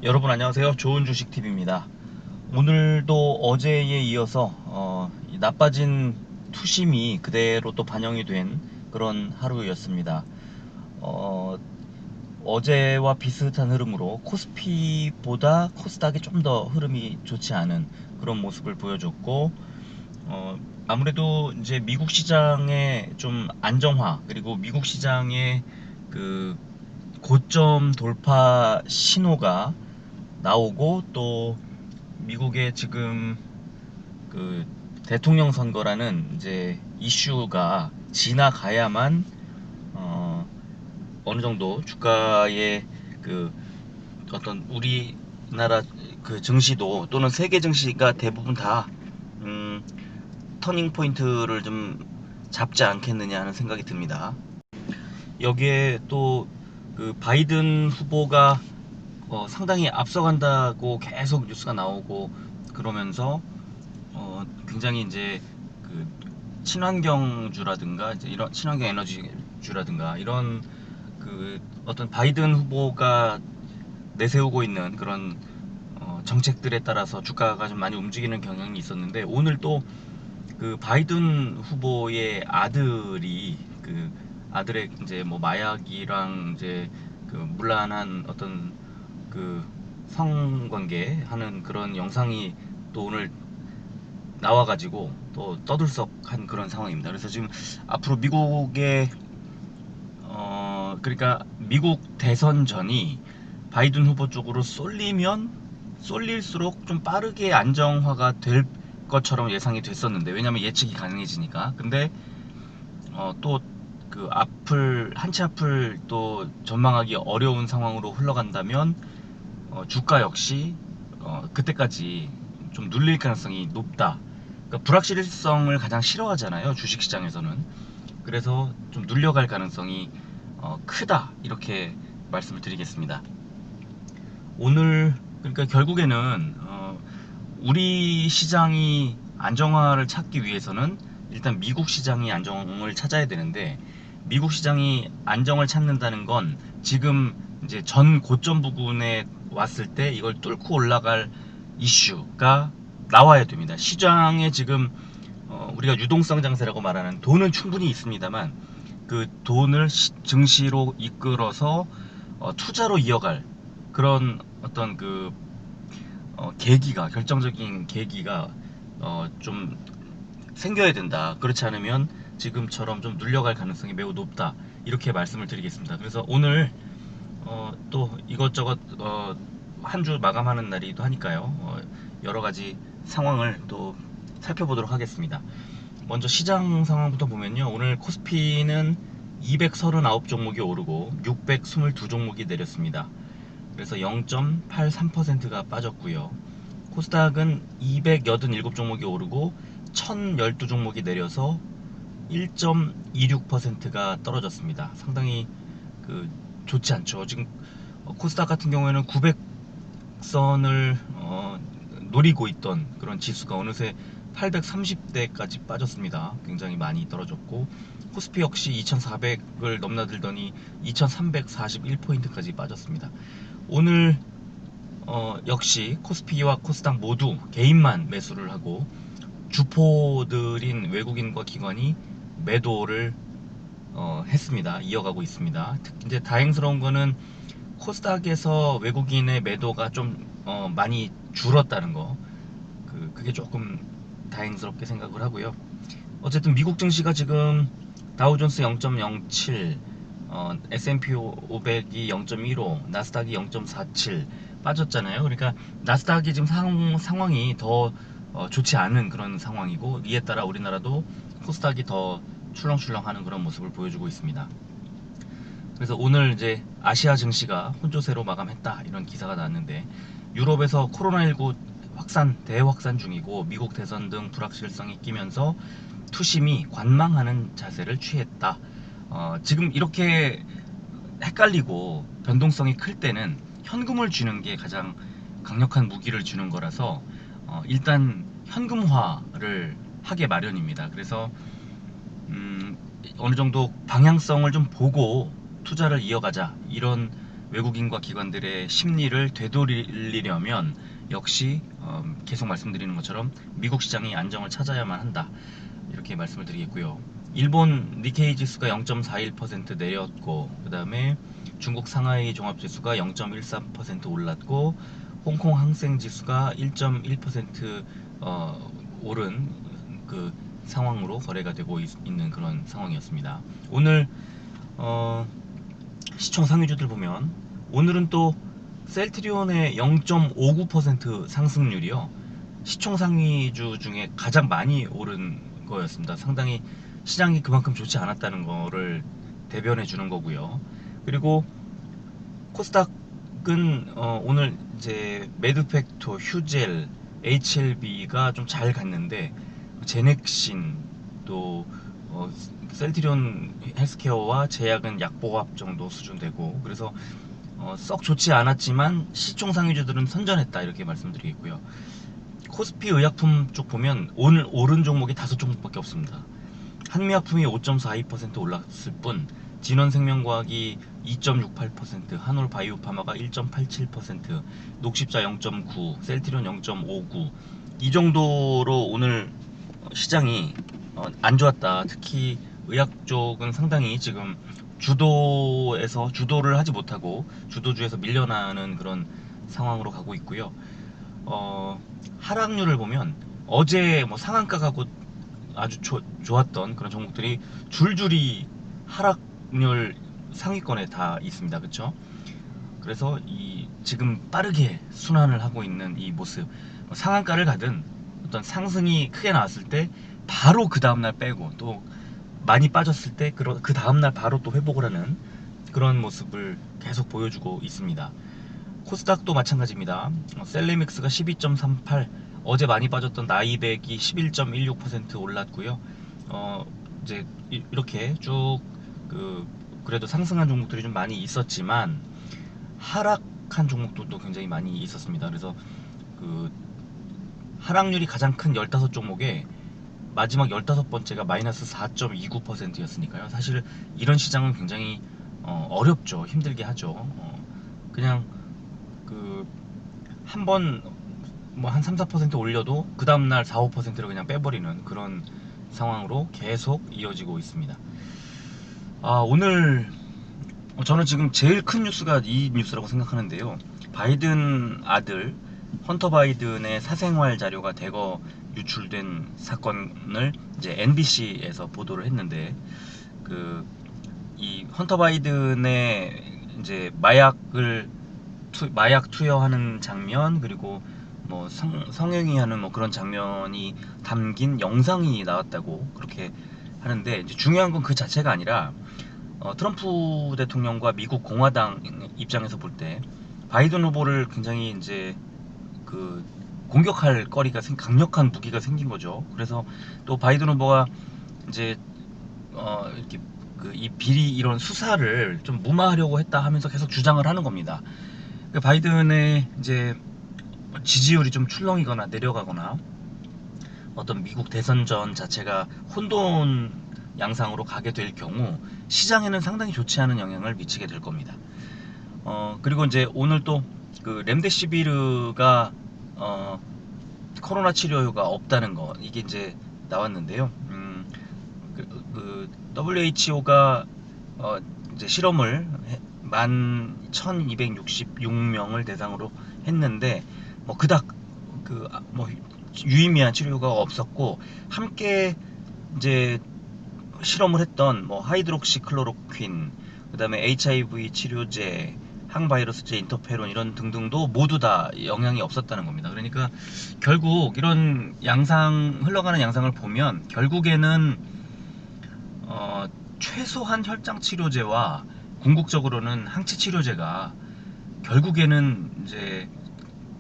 여러분 안녕하세요. 좋은 주식 TV입니다. 오늘도 어제에 이어서 이 나빠진 투심이 그대로 또 반영이 된 그런 하루였습니다. 어, 어제와 비슷한 흐름으로 코스피보다 코스닥이 좀 더 흐름이 좋지 않은 그런 모습을 보여줬고, 아무래도 이제 미국 시장의 좀 안정화, 그리고 미국 시장의 그 고점 돌파 신호가 나오고, 또 미국의 지금 그 대통령 선거라는 이제 이슈가 지나가야만 어느 정도 주가의 그 어떤 우리나라 그 증시도 또는 세계 증시가 대부분 다 터닝 포인트를 좀 잡지 않겠느냐 하는 생각이 듭니다. 여기에 또 그 바이든 후보가 상당히 앞서간다고 계속 뉴스가 나오고, 그러면서 굉장히 이제 그 친환경주라든가 이제 이런 친환경 에너지주라든가 이런 그 어떤 바이든 후보가 내세우고 있는 그런 정책들에 따라서 주가가 좀 많이 움직이는 경향이 있었는데, 오늘 또 그 바이든 후보의 아들이 그 아들의 이제 뭐 마약이랑 이제 그 문란한 어떤 그 성관계 하는 그런 영상이 또 오늘 나와가지고 또 떠들썩한 그런 상황입니다. 그래서 지금 앞으로 미국의 그러니까 미국 대선 전이 바이든 후보 쪽으로 쏠리면 쏠릴수록 좀 빠르게 안정화가 될 것처럼 예상이 됐었는데, 왜냐면 예측이 가능해지니까. 근데 또 그 앞을 한치 앞을 또 전망하기 어려운 상황으로 흘러간다면 주가 역시 그때까지 좀 눌릴 가능성이 높다. 그러니까 불확실성을 가장 싫어하잖아요, 주식시장에서는. 그래서 좀 눌려갈 가능성이 크다, 이렇게 말씀을 드리겠습니다. 오늘 그러니까 결국에는 우리 시장이 안정화를 찾기 위해서는 일단 미국 시장이 안정을 찾아야 되는데, 미국 시장이 안정을 찾는다는 건 지금 이제 전 고점 부근에 왔을 때 이걸 뚫고 올라갈 이슈가 나와야 됩니다. 시장에 지금 우리가 유동성 장세라고 말하는 돈은 충분히 있습니다만, 그 돈을 증시로 이끌어서 투자로 이어갈 그런 어떤 그 계기가, 결정적인 계기가 좀 생겨야 된다. 그렇지 않으면 지금처럼 좀 눌려갈 가능성이 매우 높다, 이렇게 말씀을 드리겠습니다. 그래서 오늘 또 이것저것 한 주 마감하는 날이기도 하니까요. 여러 가지 상황을 또 살펴보도록 하겠습니다. 먼저 시장 상황부터 보면요, 오늘 코스피는 239 종목이 오르고 622 종목이 내렸습니다. 그래서 0.83%가 빠졌고요. 코스닥은 287 종목이 오르고 1012 종목이 내려서 1.26%가 떨어졌습니다. 상당히 그 좋지 않죠. 지금 코스닥 같은 경우에는 900선을 노리고 있던 그런 지수가 어느새 830대까지 빠졌습니다. 굉장히 많이 떨어졌고, 코스피 역시 2400을 넘나들더니 2341포인트까지 빠졌습니다. 오늘 역시 코스피와 코스닥 모두 개인만 매수를 하고, 주포들인 외국인과 기관이 매도를 했습니다. 이어가고 있습니다. 이제 다행스러운 거는 코스닥에서 외국인의 매도가 좀 많이 줄었다는 거, 그게 조금 다행스럽게 생각을 하고요. 어쨌든 미국 증시가 지금 다우존스 0.07, S&P 500이 0.15, 나스닥이 0.47 빠졌잖아요. 그러니까 나스닥이 지금 상황이 더 좋지 않은 그런 상황이고, 이에 따라 우리나라도 코스닥이 더 출렁출렁하는 그런 모습을 보여주고 있습니다. 그래서 오늘 이제 아시아 증시가 혼조세로 마감했다, 이런 기사가 나왔는데, 유럽에서 코로나19 대확산 중이고 미국 대선 등 불확실성이 끼면서 투심이 관망하는 자세를 취했다. 지금 이렇게 헷갈리고 변동성이 클 때는 현금을 주는 게 가장 강력한 무기를 주는 거라서 일단 현금화를 하게 마련입니다. 그래서 어느 정도 방향성을 좀 보고 투자를 이어가자, 이런 외국인과 기관들의 심리를 되돌리려면 역시 계속 말씀드리는 것처럼 미국 시장이 안정을 찾아야만 한다. 이렇게 말씀을 드리겠고요. 일본 니케이 지수가 0.41% 내렸고, 그 다음에 중국 상하이 종합지수가 0.13% 올랐고, 홍콩 항생 지수가 1.1% 오른 그 상황으로 거래가 되고 있는 그런 상황이었습니다. 오늘 시총 상위주들 보면 오늘은 또 셀트리온의 0.59% 상승률이요. 시총 상위주 중에 가장 많이 오른 거였습니다. 상당히 시장이 그만큼 좋지 않았다는 거를 대변해 주는 거고요. 그리고 코스닥은 오늘 이제 메드팩토, 휴젤, HLB가 좀 잘 갔는데 제넥신 또 셀트리온 헬스케어와 제약은 약보합 정도 수준 되고, 그래서 썩 좋지 않았지만 시총 상위주들은 선전했다 이렇게 말씀드리겠고요. 코스피 의약품 쪽 보면 오늘 오른 종목이 5종목밖에 없습니다. 한미약품이 5.42% 올랐을 뿐, 진원생명과학이 2.68%, 한올바이오파마가 1.87%, 녹십자 0.9, 셀트리온 0.59, 이 정도로 오늘 시장이 안 좋았다. 특히 의학 쪽은 상당히 지금 주도를 하지 못하고 주도주에서 밀려나는 그런 상황으로 가고 있고요. 하락률을 보면 어제 뭐 상한가가 곧 아주 좋았던 그런 종목들이 줄줄이 하락률 상위권에 다 있습니다. 그렇죠? 그래서 이 지금 빠르게 순환을 하고 있는 이 모습, 상한가를 가든 어떤 상승이 크게 나왔을 때 바로 그 다음날 빼고, 또 많이 빠졌을 때 그 다음날 바로 또 회복을 하는 그런 모습을 계속 보여주고 있습니다. 코스닥도 마찬가지입니다. 셀레믹스가 12.38, 어제 많이 빠졌던 나이백이 11.16% 올랐고요. 이제 이렇게 쭉 그래도 상승한 종목들이 좀 많이 있었지만 하락한 종목들도 굉장히 많이 있었습니다. 그래서 그 하락률이 가장 큰 15종목에 마지막 15번째가 마이너스 4.29%였으니까요. 사실 이런 시장은 굉장히 어렵죠. 힘들게 하죠. 그냥 한 번 뭐 한 3, 4% 올려도 그 다음날 4, 5%를 그냥 빼버리는 그런 상황으로 계속 이어지고 있습니다. 오늘 저는 지금 제일 큰 뉴스가 이 뉴스라고 생각하는데요. 바이든 아들 헌터 바이든의 사생활 자료가 대거 유출된 사건을 이제 NBC에서 보도를 했는데, 이 헌터 바이든의 이제 마약 투여하는 장면, 그리고 뭐 성행위하는 뭐 그런 장면이 담긴 영상이 나왔다고 그렇게 하는데, 이제 중요한 건 그 자체가 아니라 트럼프 대통령과 미국 공화당 입장에서 볼 때 바이든 후보를 굉장히 이제 공격할 거리가 강력한 무기가 생긴 거죠. 그래서 또 바이든 후보가 이제 이렇게 이 비리 이런 수사를 좀 무마하려고 했다 하면서 계속 주장을 하는 겁니다. 바이든의 이제 지지율이 좀 출렁이거나 내려가거나 어떤 미국 대선전 자체가 혼돈 양상으로 가게 될 경우 시장에는 상당히 좋지 않은 영향을 미치게 될 겁니다. 그리고 이제 오늘 또 렘데시비르가 코로나 치료가 없다는 거, 이게 이제 나왔는데요. WHO가 이제 실험을 11,266명을 대상으로 했는데 뭐 그닥 뭐 유의미한 치료가 없었고, 함께 이제 실험을 했던 뭐 하이드록시클로로퀸, 그다음에 HIV 치료제, 항바이러스제, 인터페론 이런 등등도 모두 다 영향이 없었다는 겁니다. 그러니까 결국 이런 흘러가는 양상을 보면 결국에는 최소한 혈장 치료제와 궁극적으로는 항체 치료제가 결국에는 이제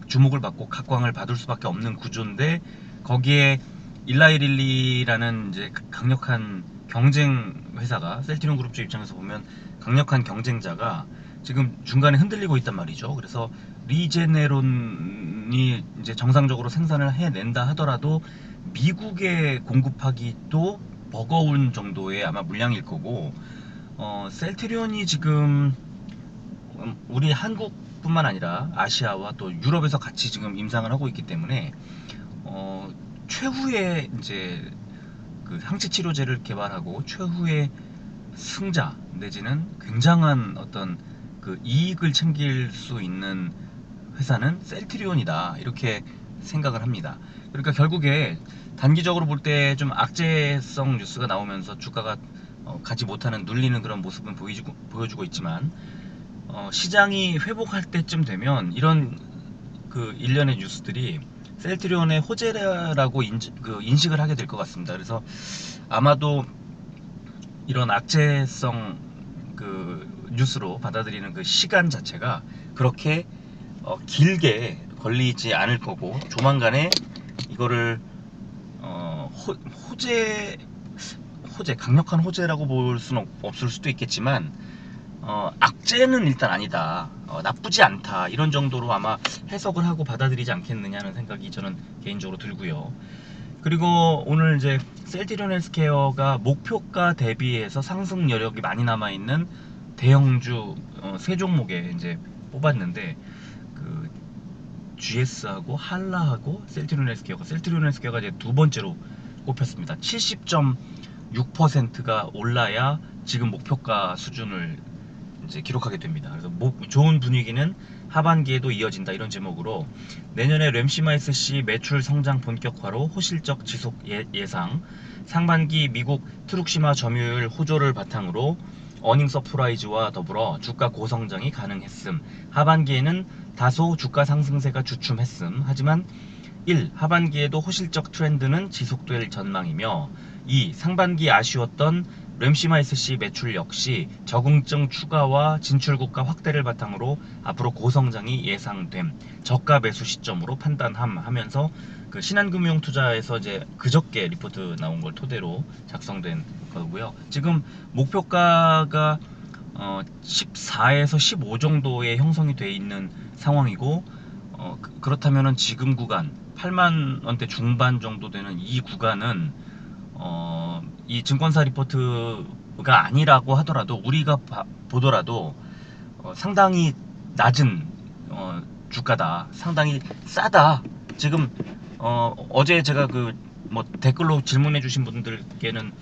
주목을 받고 각광을 받을 수밖에 없는 구조인데, 거기에 일라이릴리라는 이제 강력한 경쟁 회사가, 셀트리온 그룹주 입장에서 보면 강력한 경쟁자가 지금 중간에 흔들리고 있단 말이죠. 그래서 리제네론이 이제 정상적으로 생산을 해낸다 하더라도 미국에 공급하기 또 버거운 정도의 아마 물량일 거고, 셀트리온이 지금 우리 한국뿐만 아니라 아시아와 또 유럽에서 같이 지금 임상을 하고 있기 때문에 최후의 이제 그 항체 치료제를 개발하고 최후의 승자 내지는 굉장한 어떤 그 이익을 챙길 수 있는 회사는 셀트리온이다, 이렇게 생각을 합니다. 그러니까 결국에 단기적으로 볼 때 좀 악재성 뉴스가 나오면서 주가가 가지 못하는 눌리는 그런 모습은 보여주고 있지만 시장이 회복할 때쯤 되면 이런 그 일련의 뉴스들이 셀트리온의 호재라고 인식을 하게 될 것 같습니다. 그래서 아마도 이런 악재성 그 뉴스로 받아들이는 그 시간 자체가 그렇게 길게 걸리지 않을 거고, 조만간에 이거를 호재, 강력한 호재라고 볼 수는 없을 수도 있겠지만 악재는 일단 아니다, 나쁘지 않다, 이런 정도로 아마 해석을 하고 받아들이지 않겠느냐는 생각이 저는 개인적으로 들고요. 그리고 오늘 이제 셀트리온 헬스케어가 목표가 대비해서 상승 여력이 많이 남아있는 대형주 세 종목에 이제 뽑았는데, 그 GS하고 한라하고 셀트리온 헬스케어가 이제 두 번째로 꼽혔습니다. 70.6%가 올라야 지금 목표가 수준을 이제 기록하게 됩니다. 그래서 좋은 분위기는 하반기에도 이어진다, 이런 제목으로 내년에 램시마이스-C 매출 성장 본격화로 호실적 지속 예상, 상반기 미국 트룩시마 점유율 호조를 바탕으로 어닝 서프라이즈와 더불어 주가 고성장이 가능했음, 하반기에는 다소 주가 상승세가 주춤했음. 하지만 1. 하반기에도 호실적 트렌드는 지속될 전망이며, 2. 상반기 아쉬웠던 램시마이스-C 매출 역시 적응증 추가와 진출국가 확대를 바탕으로 앞으로 고성장이 예상됨, 저가 매수 시점으로 판단함 하면서 그 신한금융투자에서 이제 그저께 리포트 나온 걸 토대로 작성된 거고요. 지금 목표가가 14에서 15 정도의 형성이 돼 있는 상황이고, 그렇다면은 지금 구간 8만 원대 중반 정도 되는 이 구간은 이 증권사 리포트가 아니라고 하더라도 우리가 보더라도 상당히 낮은 주가다, 상당히 싸다. 지금 어제 제가 그 뭐 댓글로 질문해 주신 분들께는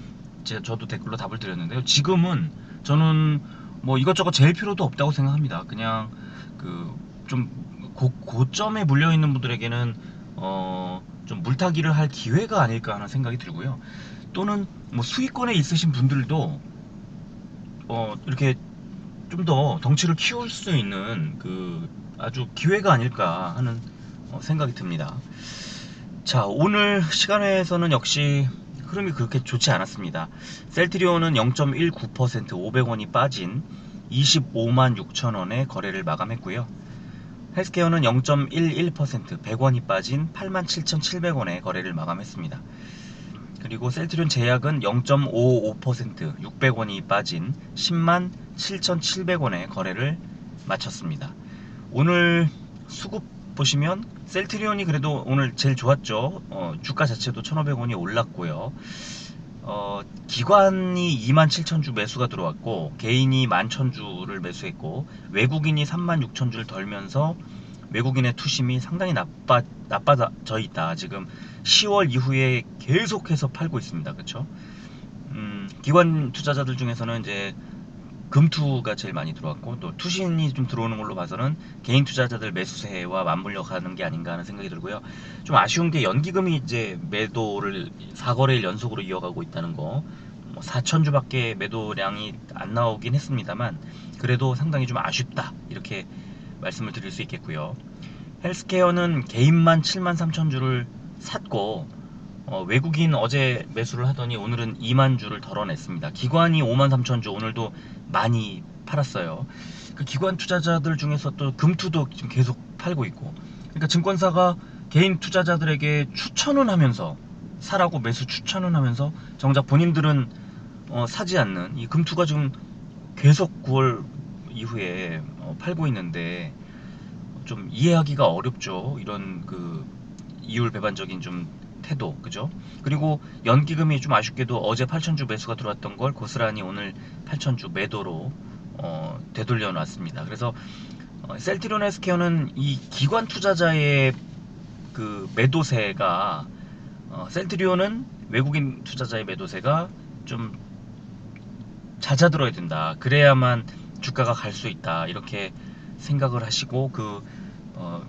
저도 댓글로 답을 드렸는데요. 지금은 저는 뭐 이것저것 제일 필요도 없다고 생각합니다. 그냥 그 좀 고점에 물려 있는 분들에게는 좀 물타기를 할 기회가 아닐까 하는 생각이 들고요. 또는 뭐 수익권에 있으신 분들도 이렇게 좀 더 덩치를 키울 수 있는 그 아주 기회가 아닐까 하는 생각이 듭니다. 자, 오늘 시간회에서는 역시 흐름이 그렇게 좋지 않았습니다. 셀트리온은 0.19% 500원이 빠진 25만 6천원에 거래를 마감했고요. 헬스케어는 0.11% 100원이 빠진 87,700원에 거래를 마감했습니다. 그리고 셀트리온 제약은 0.55% 600원이 빠진 10만 7,700원에 거래를 마쳤습니다. 오늘 수급 보시면 셀트리온이 그래도 오늘 제일 좋았죠. 주가 자체도 1,500원이 올랐고요. 기관이 27,000주 매수가 들어왔고, 개인이 11,000주를 매수했고, 외국인이 36,000주를 덜면서 외국인의 투심이 상당히 나빠져 있다. 지금 10월 이후에 계속해서 팔고 있습니다. 그쵸? 기관 투자자들 중에서는 이제 금투가 제일 많이 들어왔고, 또 투신이 좀 들어오는 걸로 봐서는 개인 투자자들 매수세와 맞물려 가는 게 아닌가 하는 생각이 들고요. 좀 아쉬운 게 연기금이 이제 매도를 4거래일 연속으로 이어가고 있다는 거. 4,000주밖에 매도량이 안 나오긴 했습니다만 그래도 상당히 좀 아쉽다, 이렇게 말씀을 드릴 수 있겠고요. 헬스케어는 개인만 73,000주를 샀고, 외국인 어제 매수를 하더니 오늘은 2만 주를 덜어냈습니다. 기관이 53,000주 오늘도 많이 팔았어요. 그 기관 투자자들 중에서 또 금투도 지금 계속 팔고 있고, 그러니까 증권사가 개인 투자자들에게 추천을 하면서 사라고 매수 추천을 하면서 정작 본인들은 사지 않는 이 금투가 지금 계속 9월 이후에 팔고 있는데 좀 이해하기가 어렵죠. 이런 그 이율 배반적인 좀 태도, 그죠? 그리고 연기금이 좀 아쉽게도 어제 8,000주 매수가 들어왔던 걸 고스란히 오늘 8,000주 매도로 되돌려 놨습니다. 그래서 셀트리온 헬스케어는 이 기관 투자자의 그 매도세가 셀트리온은 외국인 투자자의 매도세가 좀 잦아들어야 된다. 그래야만 주가가 갈 수 있다. 이렇게 생각을 하시고 어,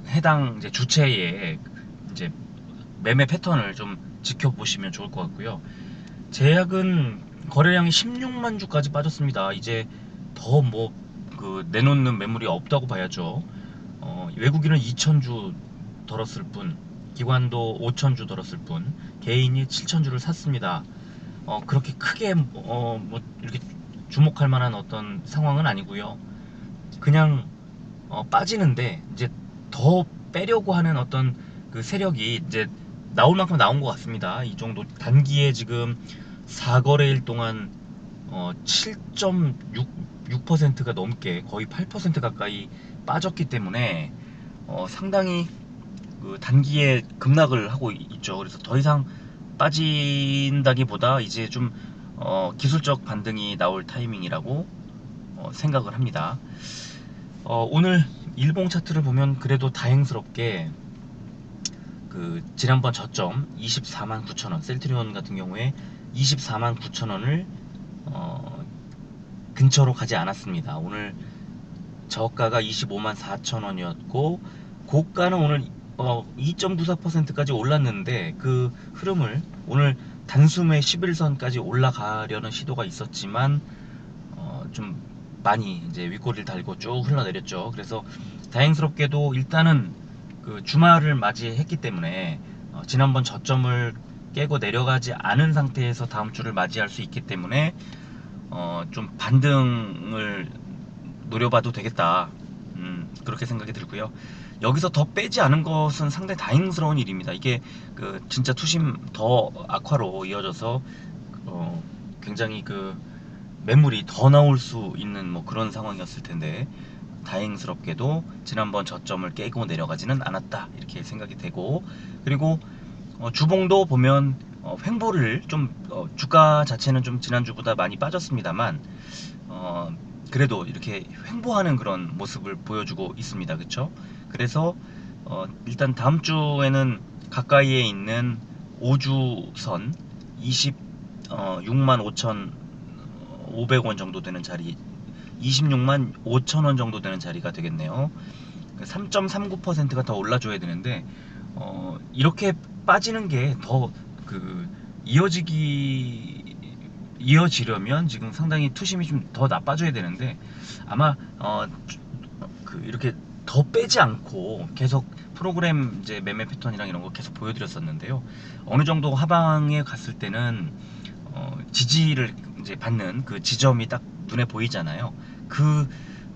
해당 이제 주체의 이제 매매 패턴을 좀 지켜보시면 좋을 것 같고요. 제약은 거래량이 16만 주까지 빠졌습니다. 이제 더 뭐 그 내놓는 매물이 없다고 봐야죠. 외국인은 2,000주 덜었을 뿐, 기관도 5,000주 덜었을 뿐, 개인이 7,000주를 샀습니다. 그렇게 크게 뭐 이렇게 주목할 만한 어떤 상황은 아니고요. 그냥 빠지는데 이제 더 빼려고 하는 어떤 그 세력이 이제 나올 만큼 나온 것 같습니다. 이 정도 단기에 지금 4거래일 동안 7.6%가 넘게 거의 8% 가까이 빠졌기 때문에 상당히 그 단기에 급락을 하고 있죠. 그래서 더 이상 빠진다기보다 이제 좀 기술적 반등이 나올 타이밍이라고 생각을 합니다. 오늘 일봉 차트를 보면 그래도 다행스럽게 그 지난번 저점 24만 9천원, 셀트리온 같은 경우에 24만 9천원을 근처로 가지 않았습니다. 오늘 저가가 25만 4천원이었고 고가는 오늘 2.94%까지 올랐는데 그 흐름을 오늘 단숨에 11선까지 올라가려는 시도가 있었지만 좀 많이 이제 윗꼬리를 달고 쭉 흘러내렸죠. 그래서 다행스럽게도 일단은 그 주말을 맞이했기 때문에 지난번 저점을 깨고 내려가지 않은 상태에서 다음 주를 맞이할 수 있기 때문에 좀 반등을 노려봐도 되겠다. 그렇게 생각이 들고요. 여기서 더 빼지 않은 것은 상당히 다행스러운 일입니다. 이게 그 진짜 투심 더 악화로 이어져서 굉장히 그 매물이 더 나올 수 있는 뭐 그런 상황이었을 텐데 다행스럽게도 지난번 저점을 깨고 내려가지는 않았다 이렇게 생각이 되고 그리고 주봉도 보면 횡보를 좀 주가 자체는 좀 지난주보다 많이 빠졌습니다만 그래도 이렇게 횡보하는 그런 모습을 보여주고 있습니다. 그쵸? 그래서 일단 다음 주에는 가까이에 있는 5주선 26만 5,500원 정도 되는 자리 26만 5천원 정도 되는 자리가 되겠네요. 3.39%가 더 올라줘야 되는데 이렇게 빠지는 게 더 그 이어지려면 지금 상당히 투심이 좀 더 나빠져야 되는데 아마 그 이렇게 더 빼지 않고 계속 프로그램 이제 매매 패턴이랑 이런 거 계속 보여드렸었는데요. 어느 정도 하방에 갔을 때는 지지를 이제 받는 그 지점이 딱 눈에 보이잖아요. 그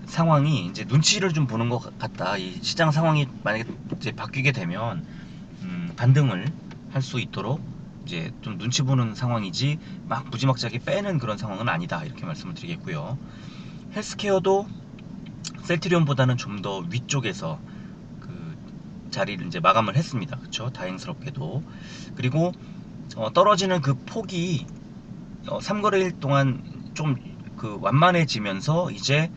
상황이 이제 눈치를 좀 보는 것 같다. 이 시장 상황이 만약에 이제 바뀌게 되면 반등을 할 수 있도록 이제 좀 눈치 보는 상황이지 막 무지막지하게 빼는 그런 상황은 아니다. 이렇게 말씀을 드리겠고요. 헬스케어도 셀트리온보다는 좀 더 위쪽에서 그 자리를 이제 마감을 했습니다. 그쵸? 다행스럽게도. 그리고 떨어지는 그 폭이 3거래일 동안 좀 그 완만해지면서 이제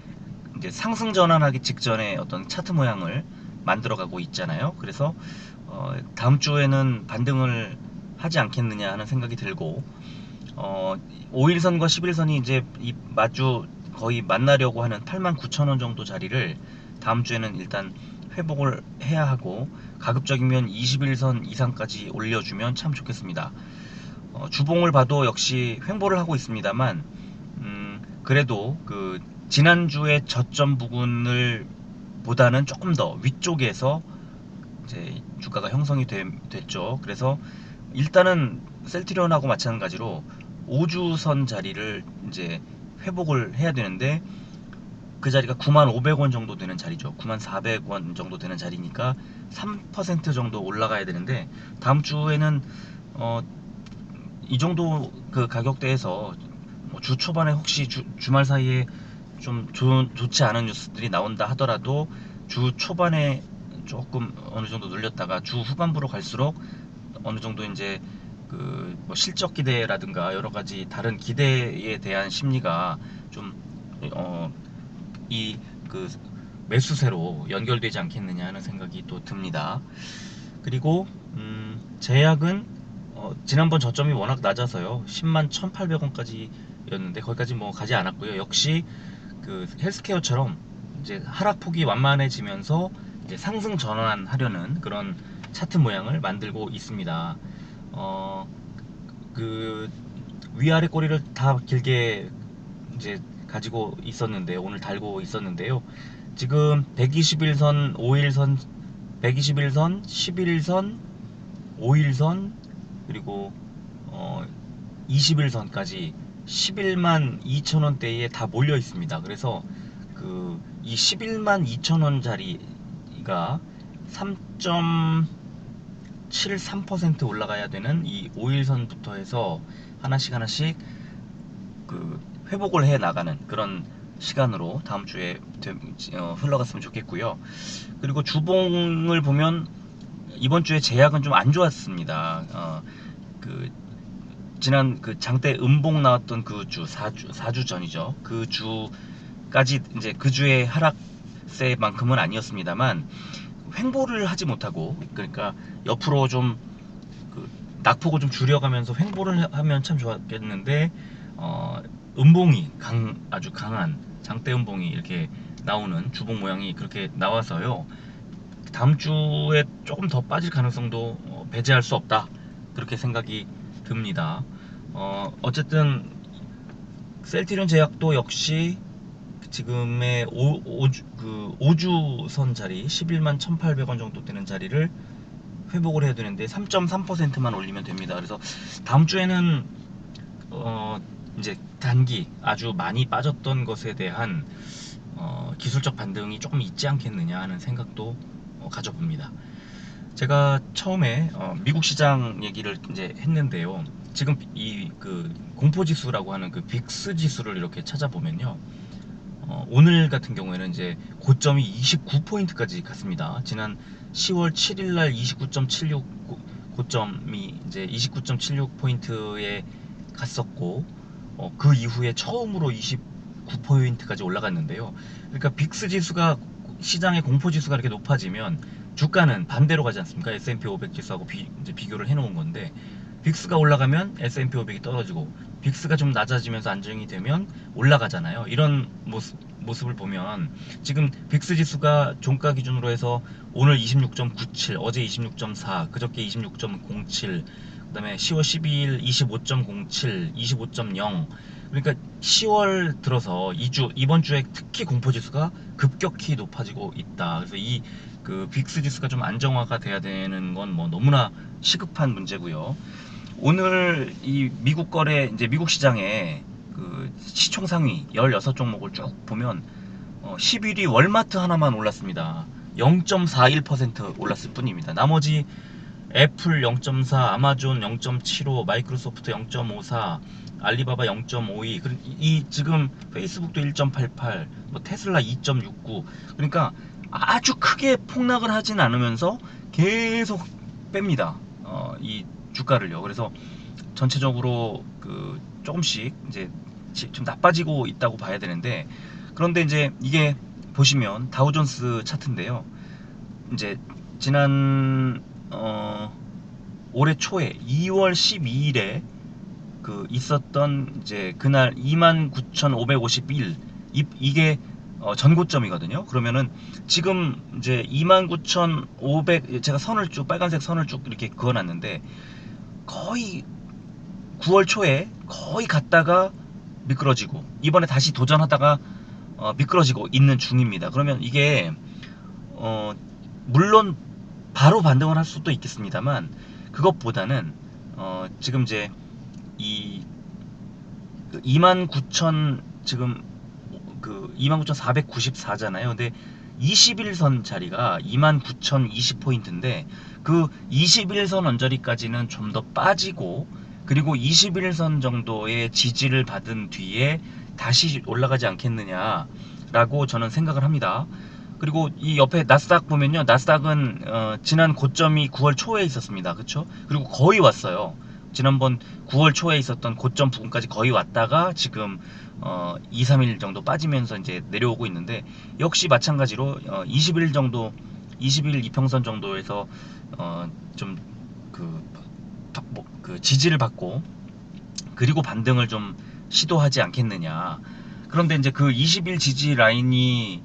상승 전환하기 직전에 어떤 차트 모양을 만들어가고 있잖아요. 그래서 다음 주에는 반등을 하지 않겠느냐 하는 생각이 들고 5일선과 11선이 이제 이 마주 거의 만나려고 하는 89,000원 정도 자리를 다음 주에는 일단 회복을 해야 하고 가급적이면 21선 이상까지 올려주면 참 좋겠습니다. 주봉을 봐도 역시 횡보를 하고 있습니다만 그래도 그 지난주의 저점 부근을 보다는 조금 더 위쪽에서 이제 주가가 형성이 됐죠. 그래서 일단은 셀트리온하고 마찬가지로 5주선 자리를 이제 회복을 해야 되는데 그 자리가 95,000원 정도 되는 자리죠. 94,000원 정도 되는 자리니까 3% 정도 올라가야 되는데 다음 주에는 이 정도 그 가격대에서 주 초반에 혹시 주말 사이에 좀 좋지 않은 뉴스들이 나온다 하더라도 주 초반에 조금 어느 정도 눌렸다가 주 후반부로 갈수록 어느 정도 이제 그뭐 실적 기대라든가 여러 가지 다른 기대에 대한 심리가 좀 이 그 매수세로 연결되지 않겠느냐 하는 생각이 또 듭니다. 그리고 제약은 지난번 저점이 워낙 낮아서요. 10만 1,800원까지였는데 거기까지 뭐 가지 않았고요. 역시 그 헬스케어처럼 이제 하락폭이 완만해지면서 이제 상승 전환하려는 그런 차트 모양을 만들고 있습니다. 그 위아래 꼬리를 다 길게 이제 가지고 있었는데 오늘 달고 있었는데요. 지금 121선, 5일선, 121선, 11선, 5일선 그리고 21선까지 11만 2천원대에 다 몰려 있습니다. 그래서 그 이 11만 2천원짜리가 3.73% 올라가야 되는 이 5일선부터 해서 하나씩 하나씩 그 회복을 해 나가는 그런 시간으로 다음 주에 흘러갔으면 좋겠고요. 그리고 주봉을 보면 이번 주에 제약은 좀 안 좋았습니다. 그 지난 그 장대 음봉 나왔던 그 주 4주 전이죠. 그 주까지 이제 그 주의 하락세만큼은 아니었습니다만 횡보를 하지 못하고 그러니까 옆으로 좀 그 낙폭을 좀 줄여가면서 횡보를 하면 참 좋았겠는데 음봉이 아주 강한 장대 음봉이 이렇게 나오는 주봉 모양이 그렇게 나와서요. 다음 주에 조금 더 빠질 가능성도 배제할 수 없다. 그렇게 생각이 듭니다. 어쨌든 셀트리온 제약도 역시 지금의 5주선 자리 11만 1,800원 정도 되는 자리를 회복을 해야 되는데 3.3%만 올리면 됩니다. 그래서 다음 주에는 이제 단기 아주 많이 빠졌던 것에 대한 기술적 반등이 조금 있지 않겠느냐 하는 생각도 가져봅니다. 제가 처음에 미국 시장 얘기를 이제 했는데요. 지금 이 그 공포지수라고 하는 그 빅스 지수를 이렇게 찾아보면요. 오늘 같은 경우에는 이제 고점이 29포인트까지 갔습니다. 지난 10월 7일 날 29.76 고점이 이제 29.76포인트에 갔었고 그 이후에 처음으로 29포인트까지 올라갔는데요. 그러니까 빅스 지수가 시장의 공포 지수가 이렇게 높아지면 주가는 반대로 가지 않습니까? S&P 500 지수하고 이제 비교를 해 놓은 건데 빅스가 올라가면 S&P 500이 떨어지고 빅스가 좀 낮아지면서 안정이 되면 올라가잖아요. 이런 모습을 보면 지금 빅스 지수가 종가 기준으로 해서 오늘 26.97, 어제 26.4, 그저께 26.07, 그다음에 10월 12일 25.07, 25.0. 그러니까 10월 들어서 이번 주에 특히 공포 지수가 급격히 높아지고 있다. 그래서 이 그 빅스 지수가 좀 안정화가 돼야 되는 건 뭐 너무나 시급한 문제고요. 오늘 이 미국 거래 이제 미국 시장에 그 시총 상위 16종목을 쭉 보면 10일이 월마트 하나만 올랐습니다. 0.41% 올랐을 뿐입니다. 나머지 애플 0.4, 아마존 0.75, 마이크로소프트 0.54, 알리바바 0.52, 이 지금 페이스북도 1.88, 뭐 테슬라 2.69. 그러니까 아주 크게 폭락을 하진 않으면서 계속 뺍니다. 이 주가를요. 그래서 전체적으로 그 조금씩 이제 좀 나빠지고 있다고 봐야 되는데 그런데 이제 이게 보시면 다우존스 차트인데요. 이제 지난 올해 초에 2월 12일에 그 있었던 이제 그날 29,551 이게 전고점이거든요. 그러면은 지금 이제 29,500 제가 선을 쭉 빨간색 선을 쭉 이렇게 그어놨는데 거의 9월 초에 거의 갔다가 미끄러지고 이번에 다시 도전하다가 미끄러지고 있는 중입니다. 그러면 이게 물론 바로 반등을 할 수도 있겠습니다만 그것보다는 지금 이제 이 29,000 지금 그 29,494잖아요. 근데 21선 자리가 29,020포인트인데 그 21선 언저리까지는 좀 더 빠지고 그리고 21선 정도의 지지를 받은 뒤에 다시 올라가지 않겠느냐라고 저는 생각을 합니다. 그리고 이 옆에 나스닥 보면요. 나스닥은 지난 고점이 9월 초에 있었습니다. 그쵸? 그리고 거의 왔어요. 지난번 9월 초에 있었던 고점 부근까지 거의 왔다가 지금 2, 3일 정도 빠지면서 이제 내려오고 있는데, 역시 마찬가지로 20일 정도, 20일 이평선 정도에서 좀 그 지지를 받고 그리고 반등을 좀 시도하지 않겠느냐. 그런데 이제 그 20일 지지 라인이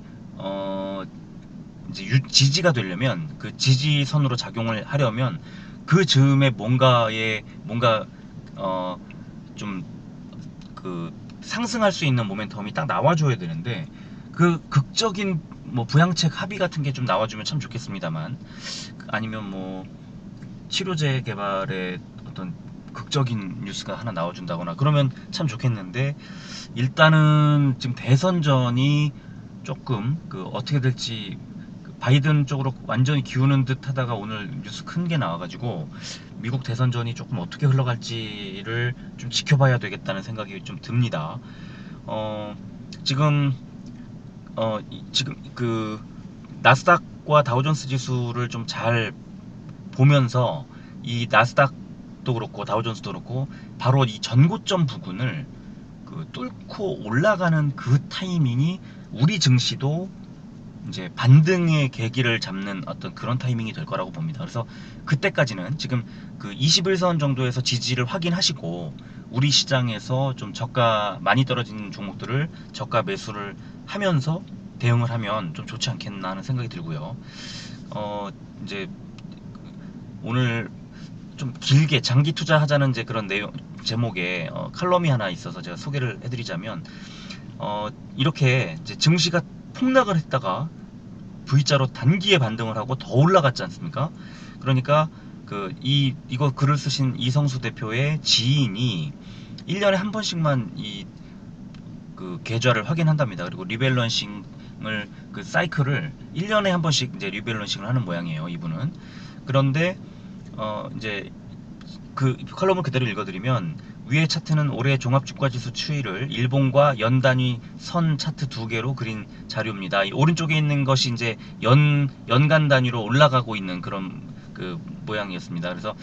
이제 지지가 되려면, 그 지지선으로 작용을 하려면 그 즈음에 뭔가 좀 그 상승할 수 있는 모멘텀이 딱 나와줘야 되는데, 그 극적인 뭐 부양책 합의 같은 게 좀 나와주면 참 좋겠습니다만, 아니면 뭐 치료제 개발에 어떤 극적인 뉴스가 하나 나와준다거나 그러면 참 좋겠는데, 일단은 지금 대선전이 조금 어떻게 될지, 바이든 쪽으로 완전히 기우는 듯 하다가 오늘 뉴스 큰 게 나와가지고 미국 대선전이 조금 어떻게 흘러갈지를 좀 지켜봐야 되겠다는 생각이 좀 듭니다. 지금 지금 그 나스닥과 다우존스 지수를 좀 잘 보면서, 이 나스닥도 그렇고 다우존스도 그렇고 바로 이 전고점 부근을 뚫고 올라가는 그 타이밍이 우리 증시도 이제 반등의 계기를 잡는 어떤 그런 타이밍이 될 거라고 봅니다. 그래서 그때까지는 지금 그 21선 정도에서 지지를 확인하시고 우리 시장에서 좀 저가 많이 떨어진 종목들을 저가 매수를 하면서 대응을 하면 좀 좋지 않겠나 하는 생각이 들고요. 이제 오늘 좀 길게 장기 투자하자는 이제 그런 내용 제목의 칼럼이 하나 있어서 제가 소개를 해드리자면, 이렇게 이제 증시가 폭락을 했다가 V자로 단기에 반등을 하고 더 올라갔지 않습니까? 그러니까 이거 글을 쓰신 이성수 대표의 지인이 1년에 한 번씩만 계좌를 확인한답니다. 그리고 리밸런싱을, 그 사이클을 1년에 한 번씩 이제 리밸런싱을 하는 모양이에요, 이분은. 그런데 이제 그 컬럼을 그대로 읽어드리면, 위의 차트는 올해 종합주가지수 추이를 일봉과 연 단위 선 차트 두 개로 그린 자료입니다. 이 오른쪽에 있는 것이 이제 연간 단위로 올라가고 있는 그런 그 모양이었습니다. 그래서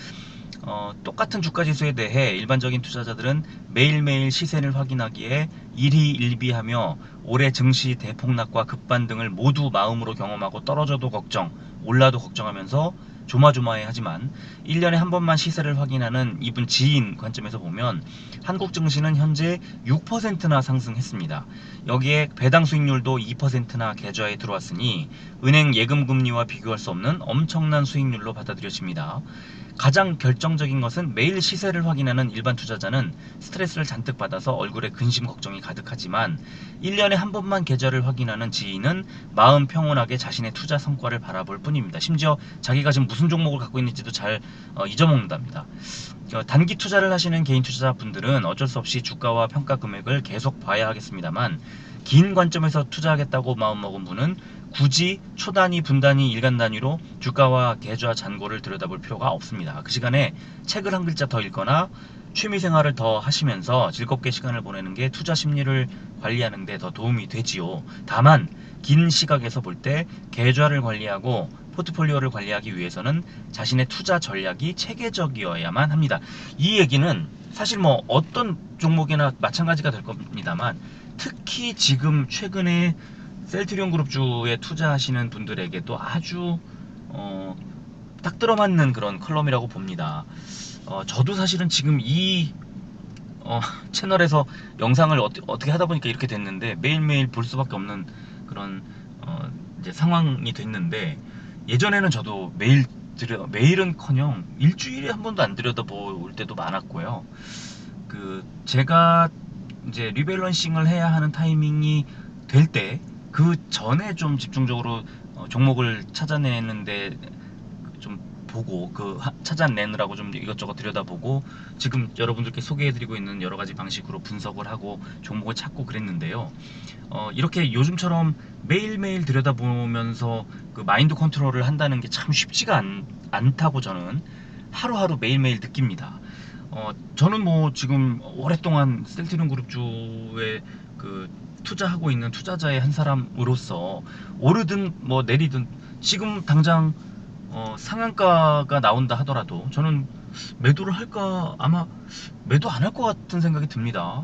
똑같은 주가지수에 대해 일반적인 투자자들은 매일매일 시세를 확인하기에 일희일비하며 올해 증시 대폭락과 급반등을 모두 마음으로 경험하고, 떨어져도 걱정, 올라도 걱정하면서 조마조마해 하지만 1년에 한 번만 시세를 확인하는 이분 지인 관점에서 보면 한국 증시는 현재 6%나 상승했습니다. 여기에 배당 수익률도 2%나 계좌에 들어왔으니 은행 예금 금리와 비교할 수 없는 엄청난 수익률로 받아들여집니다. 가장 결정적인 것은 매일 시세를 확인하는 일반 투자자는 스트레스를 잔뜩 받아서 얼굴에 근심 걱정이 가득하지만, 1년에 한 번만 계좌를 확인하는 지인은 마음 평온하게 자신의 투자 성과를 바라볼 뿐입니다. 심지어 자기가 지금 무슨 종목을 갖고 있는지도 잘 잊어먹는답니다. 단기 투자를 하시는 개인 투자자분들은 어쩔 수 없이 주가와 평가 금액을 계속 봐야 하겠습니다만, 긴 관점에서 투자하겠다고 마음먹은 분은 굳이 초단위, 분단위, 일간 단위로 주가와 계좌 잔고를 들여다볼 필요가 없습니다. 그 시간에 책을 한 글자 더 읽거나 취미생활을 더 하시면서 즐겁게 시간을 보내는 게 투자 심리를 관리하는 데 더 도움이 되지요. 다만 긴 시각에서 볼 때 계좌를 관리하고 포트폴리오를 관리하기 위해서는 자신의 투자 전략이 체계적이어야만 합니다. 이 얘기는 사실 뭐 어떤 종목이나 마찬가지가 될 겁니다만, 특히 지금 최근에 셀트리온 그룹주에 투자하시는 분들에게도 아주 딱 들어맞는 그런 컬럼이라고 봅니다. 저도 사실은 지금 이 채널에서 영상을 어떻게 하다 보니까 이렇게 됐는데, 매일매일 볼 수밖에 없는 그런 이제 상황이 됐는데, 예전에는 저도 매일은커녕 일주일에 한 번도 안 들여다볼 때도 많았고요. 제가 이제 리밸런싱을 해야 하는 타이밍이 될 때 그 전에 좀 집중적으로 종목을 찾아내는데 좀 보고, 찾아내느라고 좀 이것저것 들여다보고 지금 여러분들께 소개해드리고 있는 여러 가지 방식으로 분석을 하고 종목을 찾고 그랬는데요. 이렇게 요즘처럼 매일매일 들여다보면서 그 마인드 컨트롤을 한다는 게 참 쉽지가 않다고 저는 하루하루 매일매일 느낍니다. 저는 뭐 지금 오랫동안 셀트리온 그룹주에 투자하고 있는 투자자의 한 사람으로서, 오르든 뭐 내리든 지금 당장 상한가가 나온다 하더라도 저는 매도를 할까, 아마 매도 안 할 것 같은 생각이 듭니다.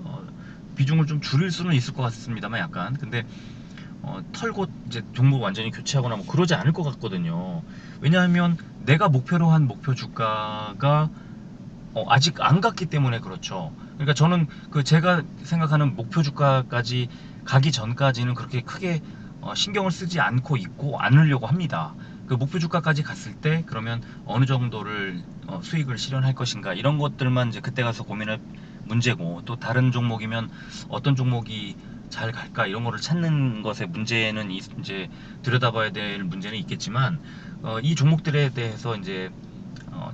비중을 좀 줄일 수는 있을 것 같습니다만 약간. 근데 털고 이제 종목 완전히 교체하거나 뭐 그러지 않을 것 같거든요. 왜냐하면 내가 목표로 한 목표 주가가 아직 안 갔기 때문에 그렇죠. 그러니까 저는 그 제가 생각하는 목표 주가까지 가기 전까지는 그렇게 크게 신경을 쓰지 않고 있고 않으려고 합니다. 그 목표 주가까지 갔을 때 그러면 어느 정도를 수익을 실현할 것인가 이런 것들만 이제 그때 가서 고민할 문제고, 또 다른 종목이면 어떤 종목이 잘 갈까 이런 거를 찾는 것의 문제는 이제 들여다봐야 될 문제는 있겠지만, 이 종목들에 대해서 이제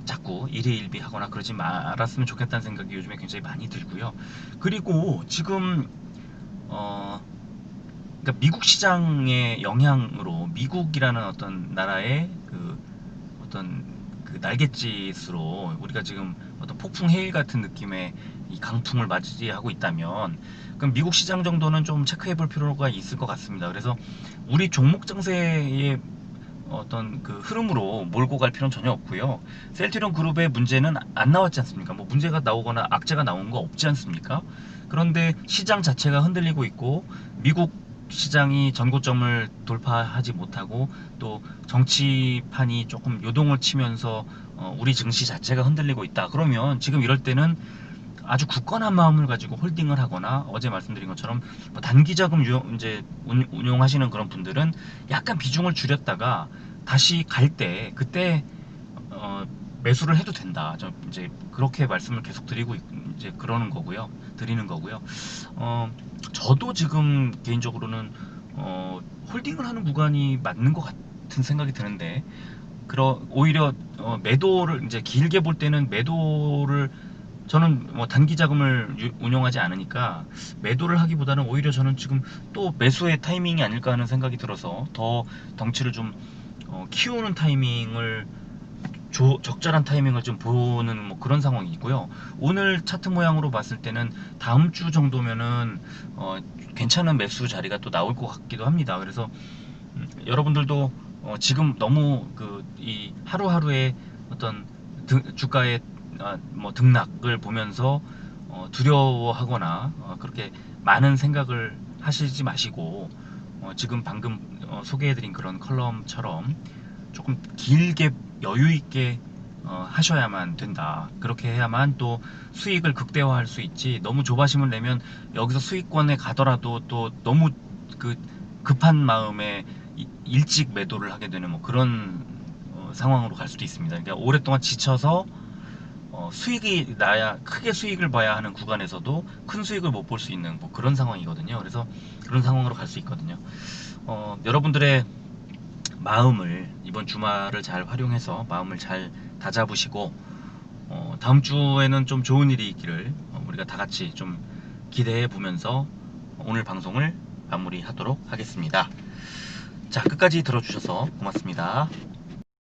자꾸 일희일비하거나 그러지 말았으면 좋겠다는 생각이 요즘에 굉장히 많이 들고요. 그리고 지금 그러니까 미국 시장의 영향으로 미국이라는 어떤 나라의 그 어떤 그 날갯짓으로 우리가 지금 어떤 폭풍 해일 같은 느낌의 이 강풍을 맞이하고 있다면, 그럼 미국 시장 정도는 좀 체크해 볼 필요가 있을 것 같습니다. 그래서 우리 종목 정세의 어떤 그 흐름으로 몰고 갈 필요는 전혀 없고요. 셀트리온 그룹의 문제는 안 나왔지 않습니까? 뭐 문제가 나오거나 악재가 나온 거 없지 않습니까? 그런데 시장 자체가 흔들리고 있고, 미국 시장이 전고점을 돌파하지 못하고 또 정치판이 조금 요동을 치면서 우리 증시 자체가 흔들리고 있다. 그러면 지금 이럴 때는 아주 굳건한 마음을 가지고 홀딩을 하거나, 어제 말씀드린 것처럼 뭐 단기 자금 이제 운용하시는 그런 분들은 약간 비중을 줄였다가 다시 갈 때 그때 어, 매수를 해도 된다. 저 이제 그렇게 말씀을 계속 이제 그러는 거고요. 드리는 거고요. 저도 지금 개인적으로는 홀딩을 하는 구간이 맞는 것 같은 생각이 드는데, 오히려 매도를 이제 길게 볼 때는 매도를, 저는 뭐 단기 자금을 운용하지 않으니까 매도를 하기보다는 오히려 저는 지금 또 매수의 타이밍이 아닐까 하는 생각이 들어서 더 덩치를 좀 키우는 타이밍을, 적절한 타이밍을 좀 보는 뭐 그런 상황이고요. 오늘 차트 모양으로 봤을 때는 다음 주 정도면은 괜찮은 매수 자리가 또 나올 것 같기도 합니다. 그래서 여러분들도 지금 너무 이 하루하루의 어떤 주가의 뭐 등락을 보면서 두려워하거나 그렇게 많은 생각을 하시지 마시고, 지금 방금 소개해드린 그런 컬럼처럼 조금 길게 여유 있게 하셔야만 된다. 그렇게 해야만 또 수익을 극대화할 수 있지, 너무 조바심을 내면 여기서 수익권에 가더라도 또 너무 그 급한 마음에 일찍 매도를 하게 되는 뭐 그런 상황으로 갈 수도 있습니다. 그러니까 오랫동안 지쳐서 수익이 나야 크게 수익을 봐야 하는 구간에서도 큰 수익을 못 볼 수 있는 뭐 그런 상황이거든요. 그래서 그런 상황으로 갈 수 있거든요. 여러분들의 마음을, 이번 주말을 잘 활용해서 마음을 잘 다잡으시고 다음 주에는 좀 좋은 일이 있기를 우리가 다 같이 좀 기대해 보면서 오늘 방송을 마무리하도록 하겠습니다. 자, 끝까지 들어주셔서 고맙습니다.